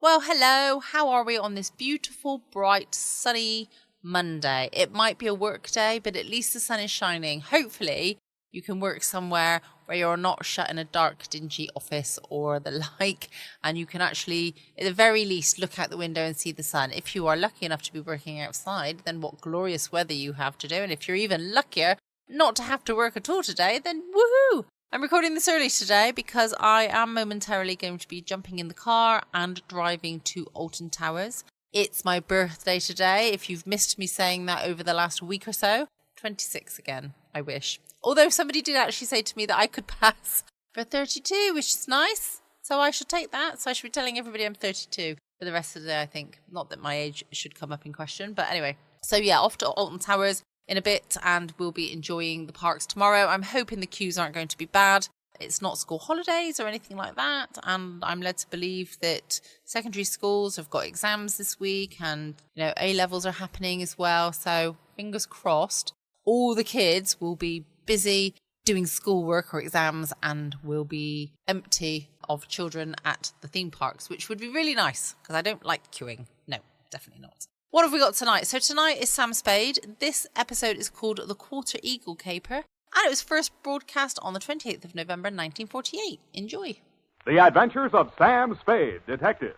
Well, hello. How are we on this beautiful, bright, sunny Monday? It might be a work day, but at least the sun is shining. Hopefully, you can work somewhere where you're not shut in a dark, dingy office or the like, and you can actually, at the very least, look out the window and see the sun. If you are lucky enough to be working outside, then what glorious weather you have to do. And if you're even luckier not to have to work at all today, then woohoo! I'm recording this early today because I am momentarily going to be jumping in the car and driving to Alton Towers. It's my birthday today, if you've missed me saying that over the last week or so. 26 again, I wish. Although somebody did actually say to me that I could pass for 32, which is nice. So I should take that. So I should be telling everybody I'm 32 for the rest of the day, I think. Not that my age should come up in question, but anyway. So yeah, off to Alton Towers in a bit, and we'll be enjoying the parks tomorrow. I'm hoping the queues aren't going to be bad. It's not school holidays or anything like that, and I'm led to believe that secondary schools have got exams this week, and A-levels are happening as well, so fingers crossed all the kids will be busy doing schoolwork or exams and will be empty of children at the theme parks, which would be really nice because I don't like queuing. No, definitely not. What have we got tonight? So tonight is Sam Spade. This episode is called The Quarter Eagle Caper, and it was first broadcast on the 28th of November, 1948. Enjoy. The Adventures of Sam Spade, Detective.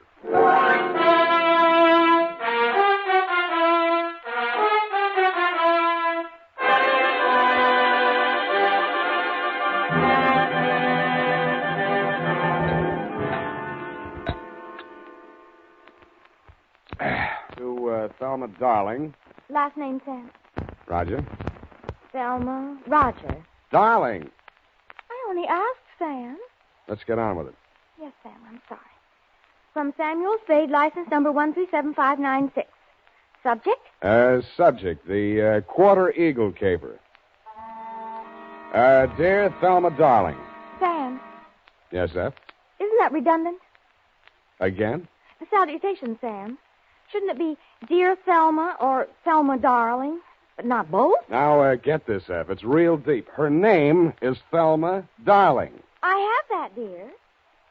Thelma Darling. Last name, Sam? Roger. Thelma Roger. Darling. I only asked, Sam. Let's get on with it. Yes, Sam, I'm sorry. From Samuel Spade, license number 1375596. Subject? Subject, the Quarter Eagle Caper. Dear Thelma Darling. Sam. Yes, F? Isn't that redundant? Again? The salutation, Sam. Shouldn't it be Dear Thelma or Thelma Darling, but not both? Now, get this, F. It's real deep. Her name is Thelma Darling. I have that, dear.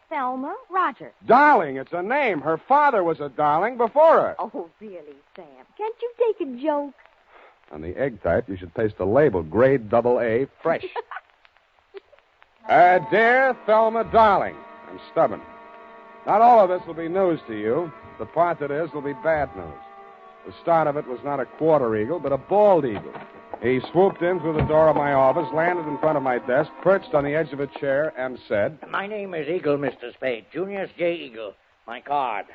Thelma Roger. Darling, it's a name. Her father was a darling before her. Oh, really, Sam? Can't you take a joke? On the egg type, you should paste a label, grade AA, fresh. Dear Thelma Darling. I'm stubborn. Not all of this will be news to you. The part that is will be bad news. The start of it was not a quarter eagle, but a bald eagle. He swooped in through the door of my office, landed in front of my desk, perched on the edge of a chair, and said... My name is Eagle, Mr. Spade. Junius J. Eagle. My card.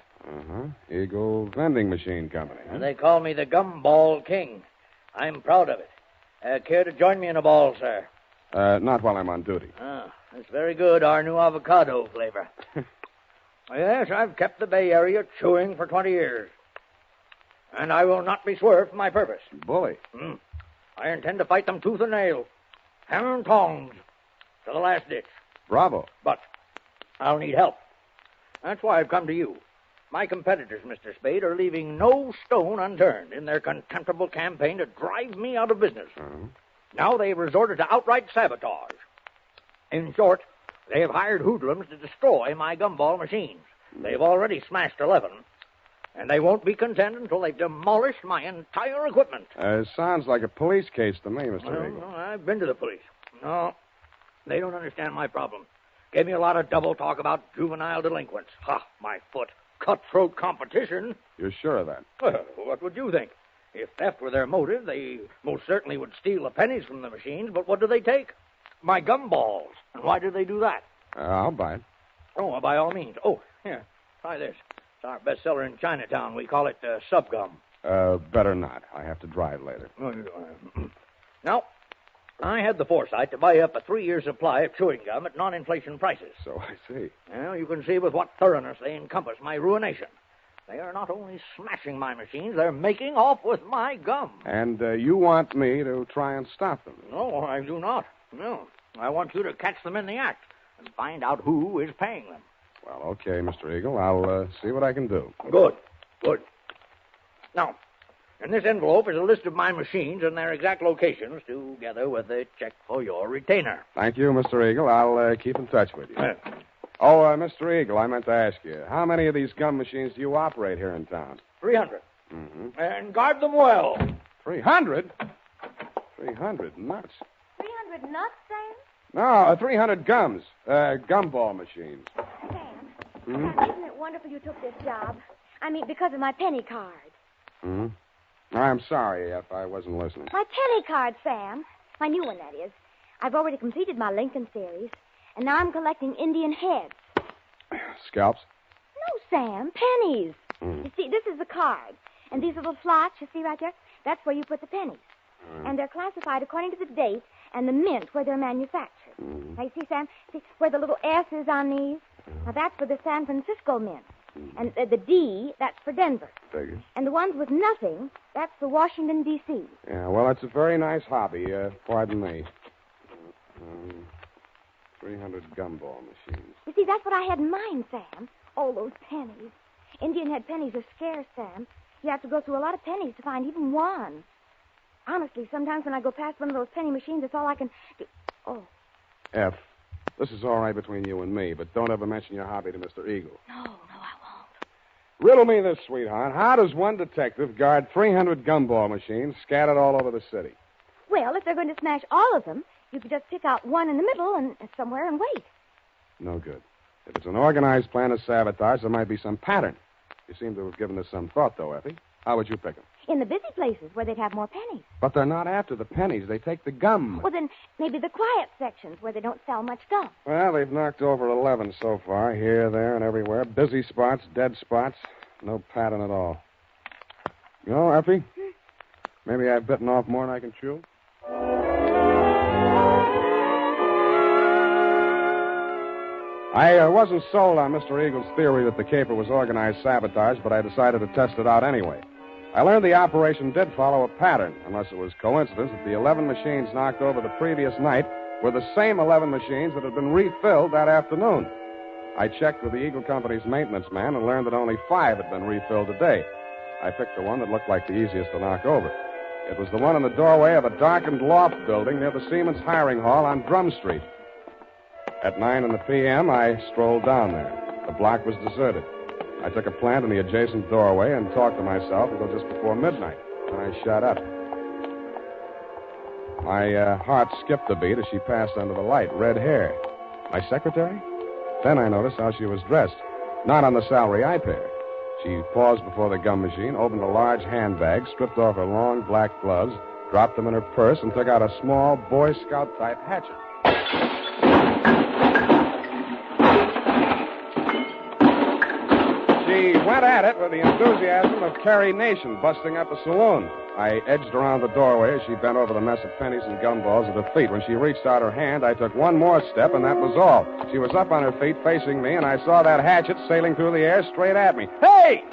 Eagle Vending Machine Company. Huh? They call me the Gumball King. I'm proud of it. Care to join me in a ball, sir? Not while I'm on duty. That's very good. Our new avocado flavor. Yes, I've kept the Bay Area chewing for 20 years. And I will not be swerved from my purpose. Bully. I intend to fight them tooth and nail. Hammer and tongs. To the last ditch. Bravo. But I'll need help. That's why I've come to you. My competitors, Mr. Spade, are leaving no stone unturned in their contemptible campaign to drive me out of business. Now they've resorted to outright sabotage. In short, they have hired hoodlums to destroy my gumball machines. They've already smashed 11, and they won't be content until they've demolished my entire equipment. Sounds like a police case to me, Mr. Eagle. No, I've been to the police. No, they don't understand my problem. Gave me a lot of double talk about juvenile delinquents. Ha, my foot. Cutthroat competition. You're sure of that? Well, what would you think? If theft were their motive, they most certainly would steal the pennies from the machines, but what do they take? My gumballs. And why did they do that? I'll buy it. Oh, well, by all means. Oh, here, try this. It's our bestseller in Chinatown. We call it Subgum. Better not. I have to drive later. Now, I had the foresight to buy up a 3-year supply of chewing gum at non-inflation prices. So I see. Well, you can see with what thoroughness they encompass my ruination. They are not only smashing my machines, they're making off with my gum. And you want me to try and stop them? No, I do not. No. I want you to catch them in the act and find out who is paying them. Well, okay, Mr. Eagle. I'll see what I can do. Good. Now, in this envelope is a list of my machines and their exact locations, together with a check for your retainer. Thank you, Mr. Eagle. I'll keep in touch with you. Oh, Mr. Eagle, I meant to ask you, how many of these gum machines do you operate here in town? 300. Mm-hmm. And guard them well. 300? 300 nuts. 300 nuts, Sam? No, 300 gums. Gumball machines. Sam, Hmm? Sam, isn't it wonderful you took this job? I mean, because of my penny card. Hmm? I'm sorry if I wasn't listening. My penny card, Sam. My new one, that is. I've already completed my Lincoln series, and now I'm collecting Indian heads. Scalps? No, Sam, pennies. Mm. You see, this is the card. And these little slots you see right there, that's where you put the pennies. And they're classified according to the date and the mint where they're manufactured. Now, you see, Sam, see where the little S is on these? Now, that's for the San Francisco mint. And the D, that's for Denver. Figures. And the ones with nothing, that's for Washington, D.C. Yeah, well, it's a very nice hobby. Pardon me. 300 gumball machines. You see, that's what I had in mind, Sam. Oh, those pennies. Indian head pennies are scarce, Sam. You have to go through a lot of pennies to find even one. Honestly, sometimes when I go past one of those penny machines, that's all I can do. Oh. F, this is all right between you and me, but don't ever mention your hobby to Mr. Eagle. No, I won't. Riddle me this, sweetheart. How does one detective guard 300 gumball machines scattered all over the city? Well, if they're going to smash all of them, you could just pick out one in the middle and somewhere and wait. No good. If it's an organized plan of sabotage, there might be some pattern. You seem to have given this some thought, though, Effie. How would you pick them? In the busy places where they'd have more pennies. But they're not after the pennies. They take the gum. Well, then maybe the quiet sections where they don't sell much gum. Well, they've knocked over 11 so far, here, there, and everywhere. Busy spots, dead spots. No pattern at all. You know, Effie, maybe I've bitten off more than I can chew. I wasn't sold on Mr. Eagle's theory that the caper was organized sabotage, but I decided to test it out anyway. I learned the operation did follow a pattern, unless it was coincidence that the 11 machines knocked over the previous night were the same 11 machines that had been refilled that afternoon. I checked with the Eagle Company's maintenance man and learned that only 5 had been refilled today. I picked the one that looked like the easiest to knock over. It was the one in the doorway of a darkened loft building near the Siemens Hiring Hall on Drum Street. At 9 p.m., I strolled down there. The block was deserted. I took a plant in the adjacent doorway and talked to myself until just before midnight. Then I shut up. My heart skipped a beat as she passed under the light. Red hair. My secretary? Then I noticed how she was dressed. Not on the salary I paid her. She paused before the gum machine, opened a large handbag, stripped off her long black gloves, dropped them in her purse, and took out a small Boy Scout-type hatchet. She went at it with the enthusiasm of Carrie Nation busting up a saloon. I edged around the doorway as she bent over the mess of pennies and gumballs at her feet. When she reached out her hand, I took one more step, and that was all. She was up on her feet, facing me, and I saw that hatchet sailing through the air straight at me. Hey!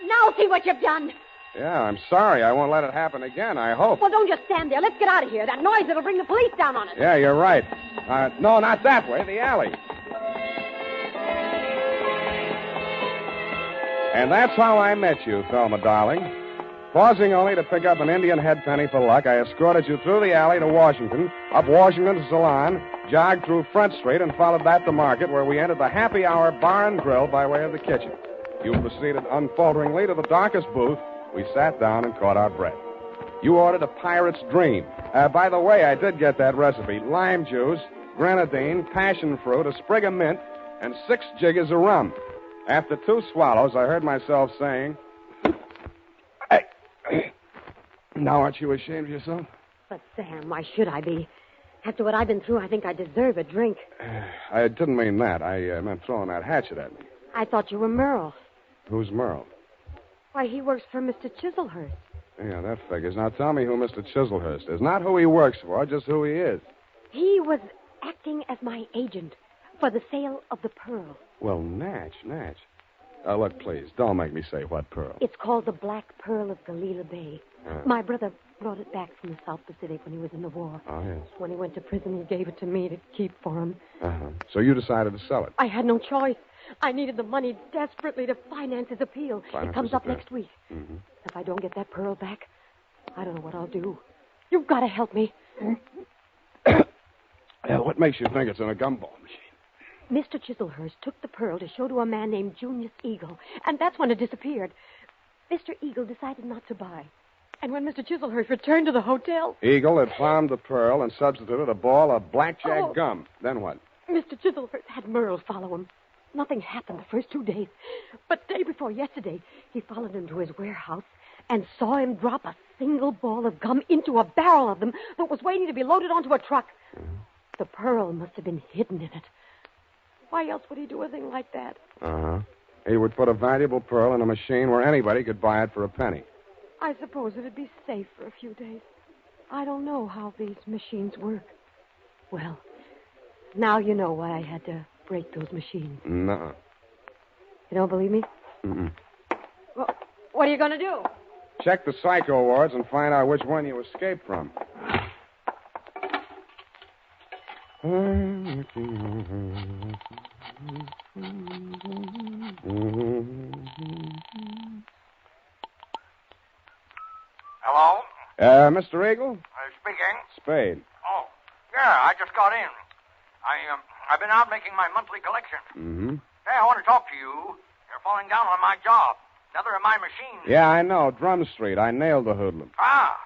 Now see what you've done. Yeah, I'm sorry. I won't let it happen again, I hope. Well, don't just stand there. Let's get out of here. That noise, it'll bring the police down on us. Yeah, you're right. No, not that way. The alley. And that's how I met you, Thelma, darling. Pausing only to pick up an Indian head penny for luck, I escorted you through the alley to Washington, up Washington to Salon, jogged through Front Street, and followed that to Market, where we entered the Happy Hour Bar and Grill by way of the kitchen. You proceeded unfalteringly to the darkest booth. We sat down and caught our breath. You ordered a pirate's dream. By the way, I did get that recipe. Lime juice, grenadine, passion fruit, a sprig of mint, and 6 jiggers of rum. After 2 swallows, I heard myself saying, now aren't you ashamed of yourself? But, Sam, why should I be? After what I've been through, I think I deserve a drink. I didn't mean that. I meant throwing that hatchet at me. I thought you were Merle. Who's Merle? Why, he works for Mr. Chiselhurst. Yeah, that figures. Now tell me who Mr. Chiselhurst is. Not who he works for, just who he is. He was acting as my agent for the sale of the pearl. Well, Natch. Look, please, don't make me say what pearl. It's called the Black Pearl of Galila Bay. My brother brought it back from the South Pacific when he was in the war. Oh, yes. When he went to prison, he gave it to me to keep for him. Uh-huh. So you decided to sell it? I had no choice. I needed the money desperately to finance his appeal. It comes up next week. Mm-hmm. If I don't get that pearl back, I don't know what I'll do. You've got to help me. What makes you think it's in a gumball machine? Mr. Chislehurst took the pearl to show to a man named Junius Eagle, and that's when it disappeared. Mr. Eagle decided not to buy. And when Mr. Chislehurst returned to the hotel... Eagle had found the pearl and substituted a ball of blackjack gum. Then what? Mr. Chislehurst had Merle follow him. Nothing happened the first 2 days. But day before yesterday, he followed him to his warehouse and saw him drop a single ball of gum into a barrel of them that was waiting to be loaded onto a truck. The pearl must have been hidden in it. Why else would he do a thing like that? Uh-huh. He would put a valuable pearl in a machine where anybody could buy it for a penny. I suppose it'd be safe for a few days. I don't know how these machines work. Well, now you know why I had to break those machines. No. You don't believe me? Mm-mm. Well, what are you going to do? Check the psycho wards and find out which one you escaped from. Hello? Mr. Eagle? Speaking. Spade. Oh, yeah, I just got in. I've been out making my monthly collection. Mm-hmm. Hey, I want to talk to you. You're falling down on my job. Another of my machines. Yeah, I know. Drum Street. I nailed the hoodlum. Ah.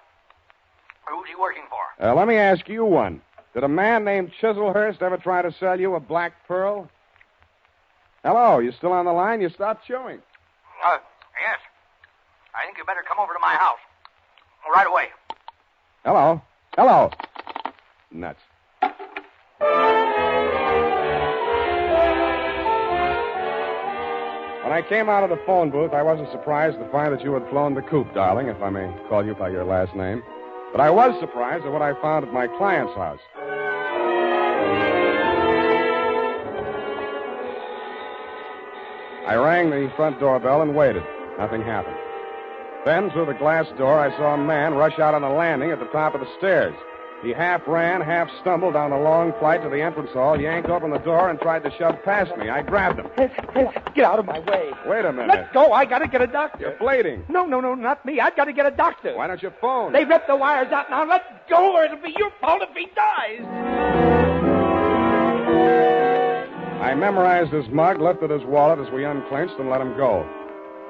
Who's he working for? Let me ask you one. Did a man named Chislehurst ever try to sell you a black pearl? Hello, you still on the line? You stopped chewing. Yes. I think you better come over to my house. Right away. Hello. Hello. Nuts. When I came out of the phone booth, I wasn't surprised to find that you had flown the coop, darling, if I may call you by your last name. But I was surprised at what I found at my client's house. I rang the front doorbell and waited. Nothing happened. Then, through the glass door, I saw a man rush out on the landing at the top of the stairs. He half ran, half stumbled down the long flight to the entrance hall, yanked open the door, and tried to shove past me. I grabbed him. Hey, get out of my way. Wait a minute. Let go. I got to get a doctor. You're bleeding. No, not me. I've got to get a doctor. Why don't you phone? They ripped the wires out. Now let go, or it'll be your fault if he dies. I memorized his mug, lifted his wallet as we unclinched, and let him go.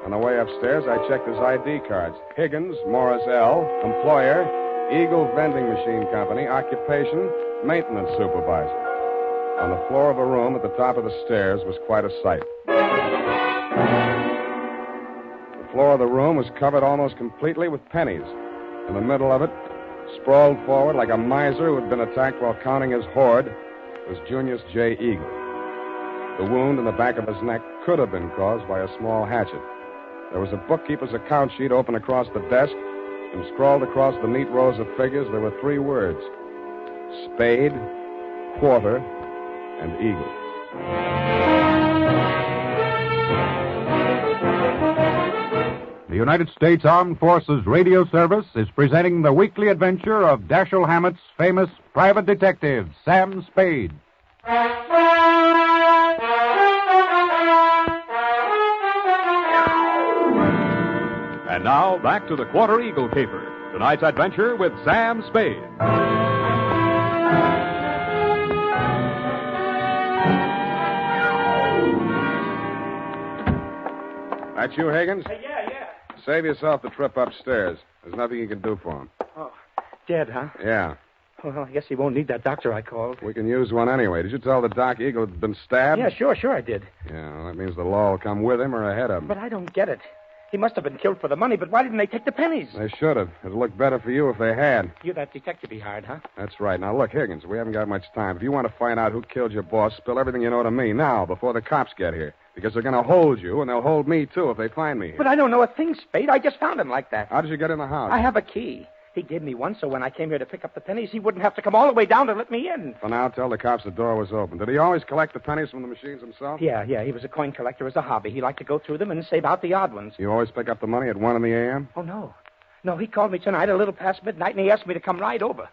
On the way upstairs, I checked his ID cards. Higgins, Morris L., employer, Eagle Vending Machine Company, occupation, maintenance supervisor. On the floor of a room at the top of the stairs was quite a sight. The floor of the room was covered almost completely with pennies. In the middle of it, sprawled forward like a miser who had been attacked while counting his hoard, was Junius J. Eagle. The wound in the back of his neck could have been caused by a small hatchet. There was a bookkeeper's account sheet open across the desk, and scrawled across the neat rows of figures there were 3 words: Spade, Quarter, and Eagle. The United States Armed Forces Radio Service is presenting the weekly adventure of Dashiell Hammett's famous private detective, Sam Spade. And now, back to the Quarter Eagle Caper. Tonight's adventure with Sam Spade. That you, Higgins? Yeah. Save yourself the trip upstairs. There's nothing you can do for him. Oh, dead, huh? Yeah. Well, I guess he won't need that doctor I called. We can use one anyway. Did you tell the doc Eagle had been stabbed? Yeah, sure I did. Yeah, well, that means the law will come with him or ahead of him. But I don't get it. He must have been killed for the money, but why didn't they take the pennies? They should have. It'd look better for you if they had. You're that detective he hired, huh? That's right. Now, look, Higgins, we haven't got much time. If you want to find out who killed your boss, spill everything you know to me now, before the cops get here. Because they're going to hold you, and they'll hold me, too, if they find me here. But I don't know a thing, Spade. I just found him like that. How did you get in the house? I have a key. He gave me one, so when I came here to pick up the pennies, he wouldn't have to come all the way down to let me in. For now, tell the cops the door was open. Did he always collect the pennies from the machines himself? Yeah. He was a coin collector as a hobby. He liked to go through them and save out the odd ones. You always pick up the money at 1 a.m.? Oh, no. No, he called me tonight a little past midnight, and he asked me to come right over.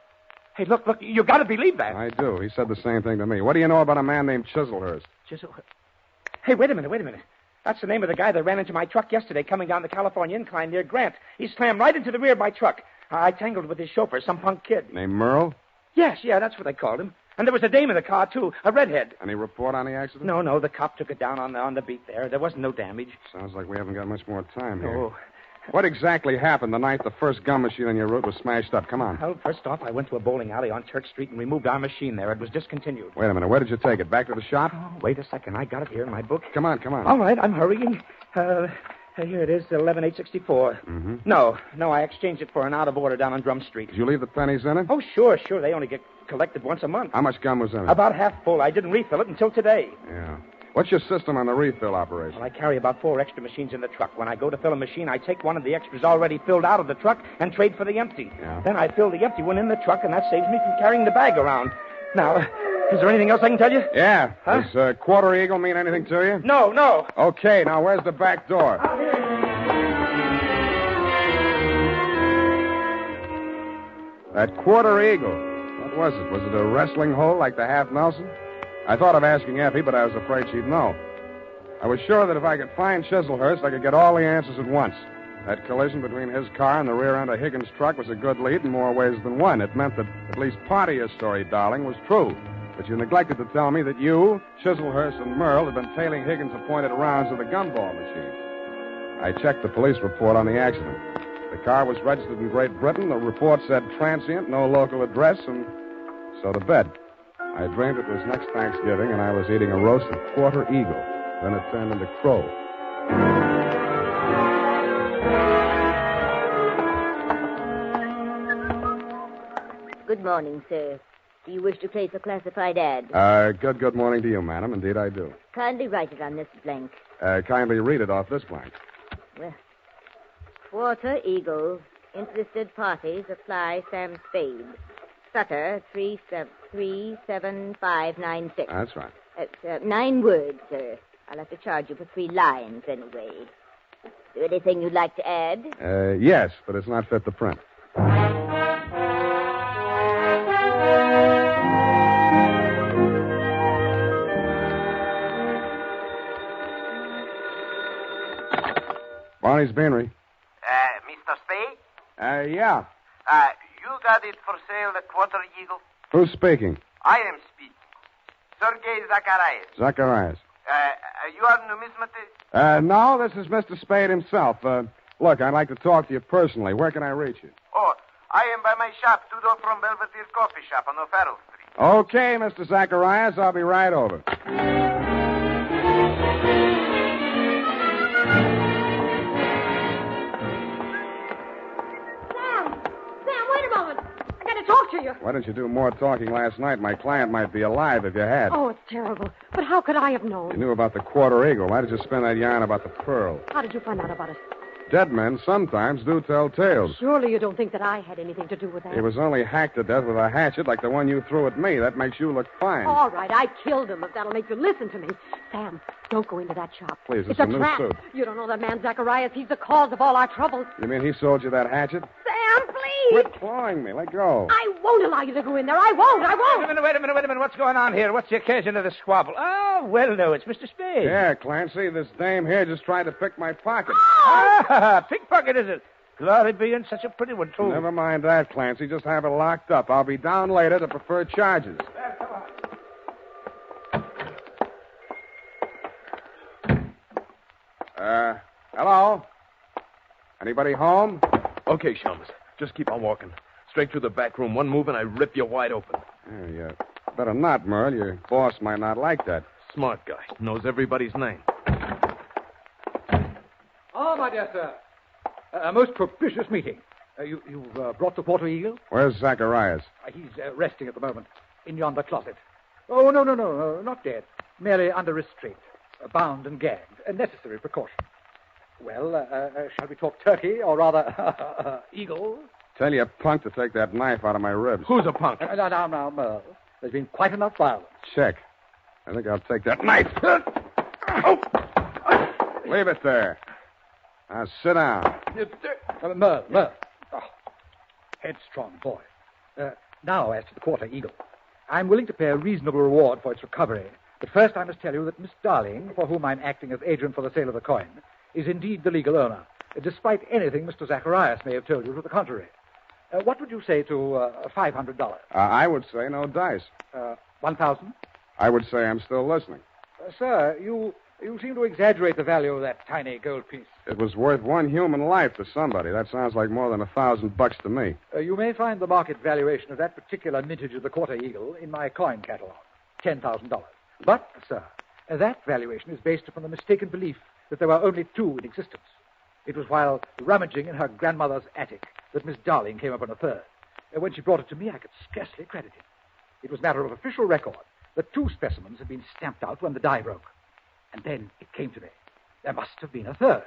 Hey, look, you got to believe that. I do. He said the same thing to me. What do you know about a man named Chislehurst? Hey, wait a minute. That's the name of the guy that ran into my truck yesterday coming down the California incline near Grant. He slammed right into the rear of my truck. I tangled with his chauffeur, some punk kid. Named Merle? Yes, that's what they called him. And there was a dame in the car, too, a redhead. Any report on the accident? No, the cop took it down on the beat there. There wasn't no damage. Sounds like we haven't got much more time here. Oh. What exactly happened the night the first gum machine on your route was smashed up? Come on. Well, first off, I went to a bowling alley on Church Street and we moved our machine there. It was discontinued. Wait a minute. Where did you take it? Back to the shop? Oh, wait a second. I got it here in my book. Come on. All right, I'm hurrying. Here it is, 11864. Mm-hmm. No, I exchanged it for an out-of-order down on Drum Street. Did you leave the pennies in it? Oh, sure. They only get collected once a month. How much gum was in it? About half full. I didn't refill it until today. Yeah. What's your system on the refill operation? Well, I carry about 4 extra machines in the truck. When I go to fill a machine, I take one of the extras already filled out of the truck and trade for the empty. Yeah. Then I fill the empty one in the truck, and that saves me from carrying the bag around. Now, is there anything else I can tell you? Yeah. Huh? Does Quarter Eagle mean anything to you? No. Okay, now where's the back door? That Quarter Eagle. What was it? Was it a wrestling hole like the Half Nelson? I thought of asking Effie, but I was afraid she'd know. I was sure that if I could find Chislehurst, I could get all the answers at once. That collision between his car and the rear end of Higgins' truck was a good lead in more ways than one. It meant that at least part of your story, darling, was true. But you neglected to tell me that you, Chislehurst, and Merle had been tailing Higgins' appointed rounds of the gumball machine. I checked the police report on the accident. The car was registered in Great Britain. The report said transient, no local address, and so to bed. I dreamed it was next Thanksgiving, and I was eating a roasted Quarter Eagle. Then it turned into crow. Good morning, sir. Do you wish to place a classified ad? Good morning to you, madam. Indeed, I do. Kindly write it on this blank. Kindly read it off this blank. Well, Quarter Eagle. Interested parties apply Sam Spade. Sutter 37596. That's right. It's 9 words, sir. I'll have to charge you for 3 lines anyway. Is there anything you'd like to add? Yes, but it's not fit to print. Barney's Beanery. Mr. Spade? Yeah. You got it for sale, the Quarter Eagle? Who's speaking? I am speaking. Sergei Zacharias. Zacharias. You are numismatist? No, this is Mr. Spade himself. Look, I'd like to talk to you personally. Where can I reach you? Oh, I am by my shop, 2 doors from Belvedere Coffee Shop on O'Farrell Street. Okay, Mr. Zacharias, I'll be right over. Sam, wait a moment. I got to talk to you. Why didn't you do more talking last night? My client might be alive if you had. Oh, it's terrible. But how could I have You known? knew about the Quarter Eagle. Why did you spin that yarn about the pearl? How did you find out about it? Dead men sometimes do tell tales. Surely you don't think that I had anything to do with that. He was only hacked to death with a hatchet like the one you threw at me. That makes you look fine. All right, I killed him, if that'll make you listen to me. Sam, don't go into that shop. Please, it's it's a a new trap. suit. You don't know that man Zacharias. He's the cause of all our troubles. You mean he sold you that hatchet? Sam, please. Quit clawing me. Let go. I won't allow you to go in there. I won't. Wait a minute. What's going on here? What's the occasion of the squabble? Oh, well, no, it's Mr. Spade. Yeah, Clancy, this dame here just tried to pick my pocket. Ah, pickpocket, is it? Glory be, and such a pretty one, too. Never mind that, Clancy. Just have it locked up. I'll be down later to prefer charges. Hello? Anybody home? Okay, Shums. Just keep on walking. Straight through the back room. One move and I rip you wide open. Yeah, you better not, Merle. Your boss might not like that. Smart guy. Knows everybody's name. Ah, my dear sir. A most propitious meeting. You've brought the Quarter Eagle? Where's Zacharias? He's resting at the moment in yonder closet. Oh, no, not dead. Merely under restraint. Bound and gagged. A necessary precaution. Well, shall we talk turkey, or rather, eagle? Tell your punk to take that knife out of my ribs. Who's a punk? Now, Merle. There's been quite enough violence. Check. I think I'll take that knife. Leave it there. Now sit down. Merle. Oh, headstrong boy. Now, as to the Quarter Eagle. I'm willing to pay a reasonable reward for its recovery. But first I must tell you that Miss Darling, for whom I'm acting as agent for the sale of the coin, is indeed the legal owner, despite anything Mr. Zacharias may have told you to the contrary. What would you say to $500? I would say no dice. 1,000? I would say I'm still listening. Sir, you seem to exaggerate the value of that tiny gold piece. It was worth one human life to somebody. That sounds like more than $1,000 to me. You may find the market valuation of that particular mintage of the Quarter Eagle in my coin catalog, $10,000. But, sir, that valuation is based upon the mistaken belief that there were only two in existence. It was while rummaging in her grandmother's attic that Miss Darling came upon a third. When she brought it to me, I could scarcely credit it. It was matter of official record that two specimens had been stamped out when the die broke. And then it came to me. There must have been a third.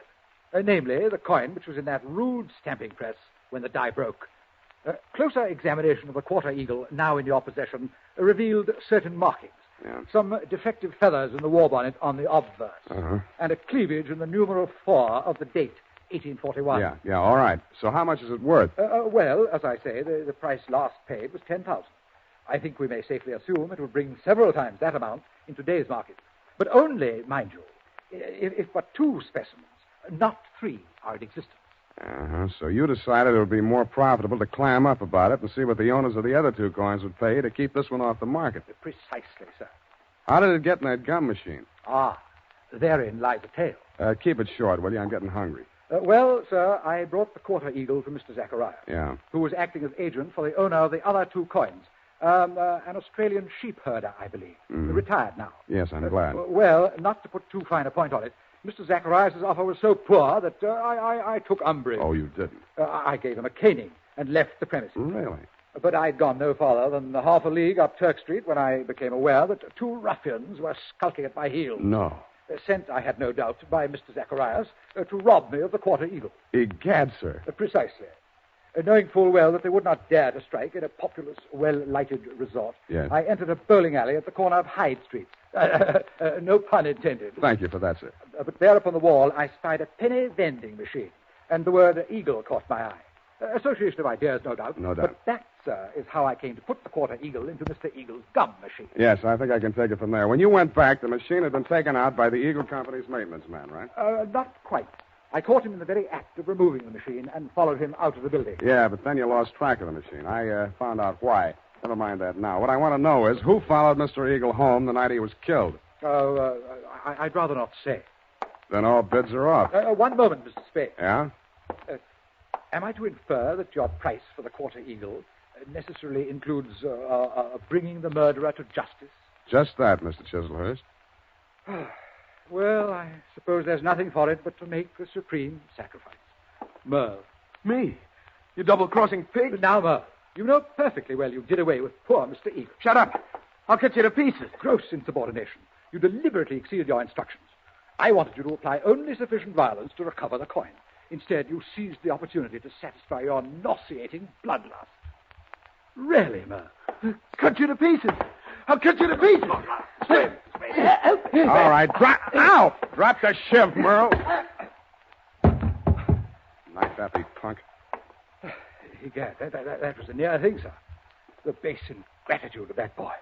Namely, the coin which was in that rude stamping press when the die broke. Closer examination of the Quarter Eagle, now in your possession, revealed certain markings. Yeah. Some defective feathers in the war bonnet on the obverse. And a cleavage in the numeral 4 of the date, 1841. Yeah, all right. So how much is it worth? Well, as I say, the price last paid was $10,000. I think we may safely assume it will bring several times that amount in today's market. But only, mind you, if but two specimens, not three, are in existence. So you decided it would be more profitable to clam up about it and see what the owners of the other two coins would pay to keep this one off the market. Precisely, sir. How did it get in that gum machine? Therein lies the tale. Keep it short, will you? I'm getting hungry. Well, sir, I brought the Quarter Eagle to Mr. Zachariah. Yeah. Who was acting as agent for the owner of the other two coins. An Australian sheep herder, I believe. Retired now. Yes, I'm glad. Well, not to put too fine a point on it, Mr. Zacharias' offer was so poor that I took umbrage. Oh, you didn't? I gave him a caning and left the premises. Really? But I'd gone no farther than half a league up Turk Street when I became aware that two ruffians were skulking at my heels. No. Sent, I had no doubt, by Mr. Zacharias to rob me of the Quarter Eagle. Egad, sir. Precisely. Knowing full well that they would not dare to strike in a populous, well-lighted resort, yes. I entered a bowling alley at the corner of Hyde Street. No pun intended. Thank you for that, sir. But there upon the wall, I spied a penny vending machine, and the word Eagle caught my eye. Association of ideas, no doubt. No doubt. But that, sir, is how I came to put the Quarter Eagle into Mr. Eagle's gum machine. Yes, I think I can take it from there. When you went back, the machine had been taken out by the Eagle Company's maintenance man, right? Not quite. I caught him in the very act of removing the machine and followed him out of the building. Yeah, but then you lost track of the machine. I found out why. Never mind that now. What I want to know is who followed Mr. Eagle home the night he was killed. I'd rather not say. Then all bids are off. One moment, Mr. Spade. Yeah? Am I to infer that your price for the Quarter Eagle necessarily includes bringing the murderer to justice? Just that, Mr. Chislehurst. Well, I suppose there's nothing for it but to make the supreme sacrifice. Merle. Me? You double-crossing pig? Now, Merle, you know perfectly well you did away with poor Mr. Eagle. Shut up. I'll cut you to pieces. Gross insubordination. You deliberately exceeded your instructions. I wanted you to apply only sufficient violence to recover the coin. Instead, you seized the opportunity to satisfy your nauseating bloodlust. Really, Merle? Cut you to pieces. I'll cut you to pieces. Spade. All right, Ow! Drop the shiv, Merle. Knife that, you punk. Egad, that was a near thing, sir. The base ingratitude of that boy.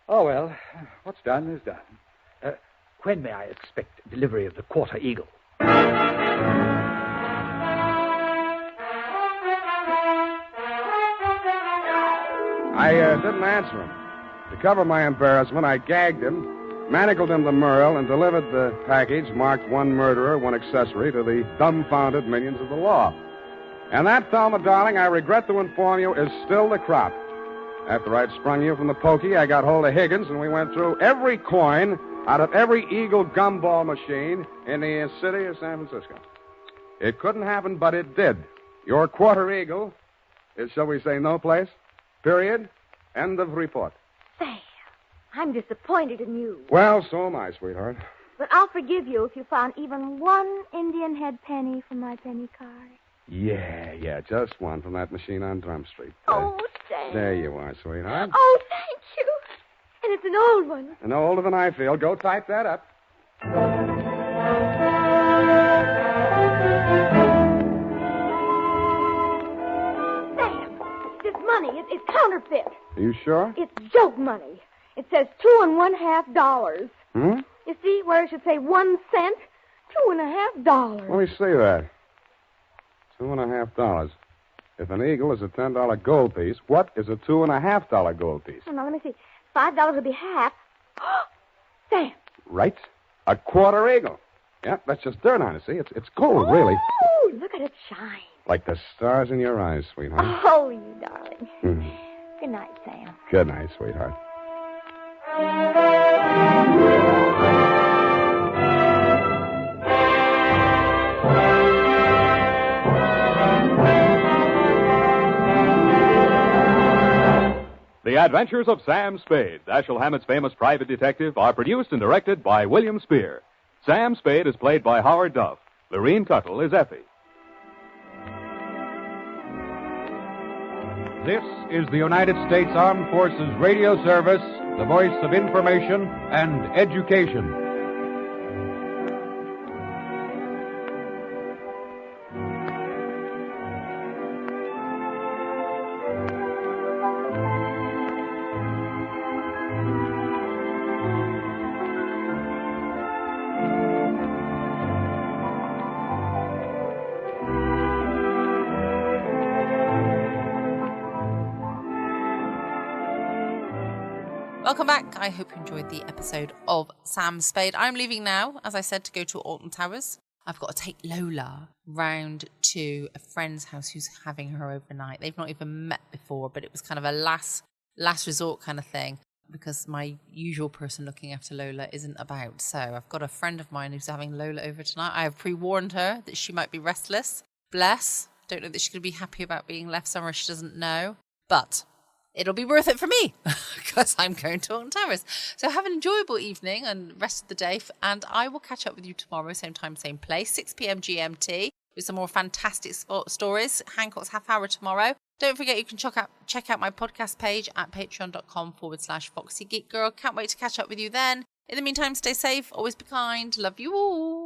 Oh, well, what's done is done. When may I expect delivery of the Quarter Eagle? I didn't answer him. To cover my embarrassment, I gagged him, manacled him to Merle, and delivered the package marked one murderer, one accessory to the dumbfounded minions of the law. And that, Thelma, darling, I regret to inform you, is still the crop. After I'd sprung you from the pokey, I got hold of Higgins, and we went through every coin out of every Eagle gumball machine in the city of San Francisco. It couldn't happen, but it did. Your Quarter Eagle is, shall we say, no place. Period. End of report. Sam, I'm disappointed in you. Well, so am I, sweetheart. But I'll forgive you if you found even one Indian head penny from my penny card. Yeah, just one from that machine on Drum Street. Oh, Sam. There you are, sweetheart. Oh, thank you. And it's an old one. And no older than I feel. Go type that up. Sam, this money, it's counterfeit. Are you sure? It's joke money. It says $2.50. Hmm? You see where it should say 1 cent? $2.50. Let me see that. $2.50. If an eagle is a $10 gold piece, what is a $2.50 gold piece? Oh, now, let me see. $5 will be half. Sam. Right? A quarter eagle. Yeah, that's just dirt on it, see? It's gold, really. Oh, look at it shine. Like the stars in your eyes, sweetheart. Oh, you darling. Good night, Sam. Good night, sweetheart. The Adventures of Sam Spade, Dashiell Hammett's famous private detective, are produced and directed by William Spear. Sam Spade is played by Howard Duff. Lurene Tuttle is Effie. This is the United States Armed Forces Radio Service, the voice of information and education. Welcome back. I hope you enjoyed the episode of Sam Spade. I'm leaving now, as I said, to go to Alton Towers. I've got to take Lola round to a friend's house who's having her overnight. They've not even met before, but it was kind of a last resort kind of thing because my usual person looking after Lola isn't about. So I've got a friend of mine who's having Lola over tonight. I have pre-warned her that she might be restless. Bless. Don't know that she's going to be happy about being left somewhere she doesn't know. But it'll be worth it for me because I'm going to Alton Towers. So have an enjoyable evening and rest of the day. And I will catch up with you tomorrow, same time, same place, 6 p.m. GMT, with some more fantastic stories. Hancock's Half Hour tomorrow. Don't forget you can check out my podcast page at patreon.com/Foxy Geek Girl. Can't wait to catch up with you then. In the meantime, stay safe. Always be kind. Love you all.